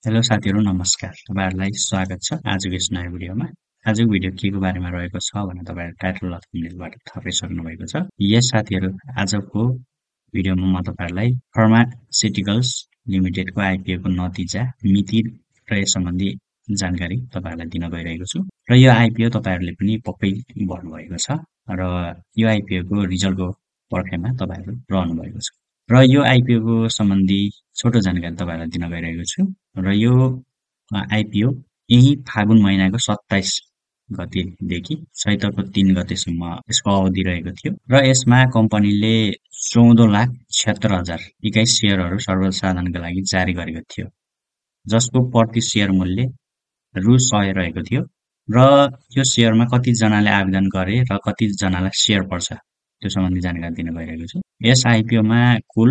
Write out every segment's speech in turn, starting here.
Hello साथीहरू नमस्कार। तपाईहरुलाई स्वागत छ आजको यस नयाँ भिडियोमा। आजको भिडियो केको बारेमा रहेको छ भने तपाईहरु टाइटल अफ थम्बनेलबाट थाहा पाइसक्नु भएको छ। यस साथीहरू आजको भिडियोमा म तपाईहरुलाई फार्मास्युटिकल्स लिमिटेडको आइपिओ को नतिजा, मिति र यस सम्बन्धी जानकारी तपाईहरुलाई दिन गइरहेको छु। र यो आइपिओ तपाईहरुले पनि पक्कै भर्नु भएको छ र यो आइपिओ को रिजल्टको पर्खाइमा तपाईहरु रहनु भएको छ। र यो आइपिओ को सम्बन्धी छोटो जानकारी तपाईहरुलाई दिन गइरहेको छु। र यो आइपिओ यही फागुन महिनाको 27 गतेदेखि चैतको 3 गतेसम्म यसको अवधि रहेको थियो र यसमा कम्पनीले 14,76,021 सेयरहरू सर्वसाधारणका लागि जारी गरेको थियो, जसको प्रति सेयर मूल्य रु 100 रहेको थियो। र यो सेयरमा कति जनाले आवेदन गरे र कति जनालाई सेयर पर्छ त्यो सम्बन्धी जानकारी दिन गइरहेको छु। यस आइपिओमा कुल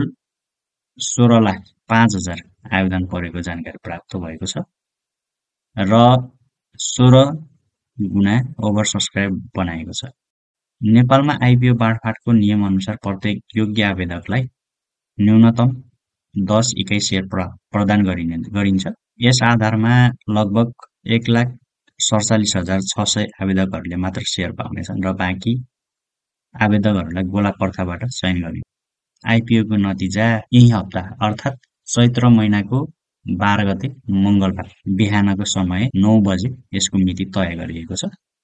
16,05,000 आवेदन परेको जानकारी प्राप्त भएको छ र 16 गुणा ओभर सब्सक्राइब बनाएको छ। नेपालमा आइपिओ बाँडफाँडको नियम अनुसार प्रत्येक योग्य आवेदकलाई न्यूनतम 10 इकाइ सेयर प्रदान गरिन्छ। यस आधारमा लगभग 1,47,600 आवेदकहरूले मात्र सेयर पाउनेछन् र बाँकी आवेदकहरूलाई गोला पर्खाबाट चयन गरिन्छ। आइपिओ को नतिजा यही हप्ता अर्थात् चैत्र महिनाको 12 गते मंगलबार बिहानको समय 9 बजे यसको मिति तय गरिएको छ।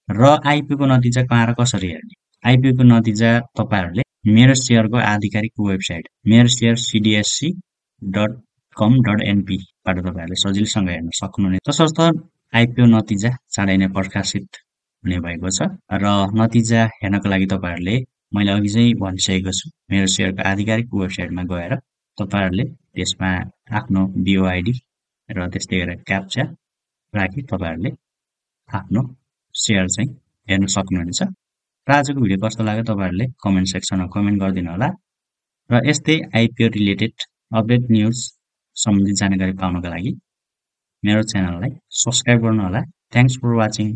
र आइपिओ को नतिजा कहाँ र कसरी हेर्ने? आइपिओ को नतिजा तपाईहरुले मेरो शेयरको आधिकारिक वेबसाइट merosharecdsc.com.np बाट तपाईहरुले सजिलैसँग हेर्न सक्नुहुनेछ। तसर्थ आइपिओ नतिजा चाँडै नै प्रकाशित हुने भएको छ र नतिजा हेर्नको लागि तपाईहरुले मैले अघि चाहिँ भनिसकेको छु, मेरो शेयरको आधिकारिक वेबसाइटमा गएर तपाईहरुले त्यसमा आफ्नो बिओआइडी र त्यस्तै गरेर क्याप्चा राखी तपाईहरुले आफ्नो शेयर चाहिँ हेर्न सक्नुहुनेछ। र आजको भिडियो कस्तो लाग्यो तपाईहरुले कमेन्ट सेक्सनमा कमेन्ट गरिदिनु होला र यस्तै आइपिओ रिलेटेड अपडेट न्यूज सम्बन्धी जानकारी पाउनका लागि मेरो च्यानललाई सब्स्क्राइब गर्नु होला। Thanks for watching.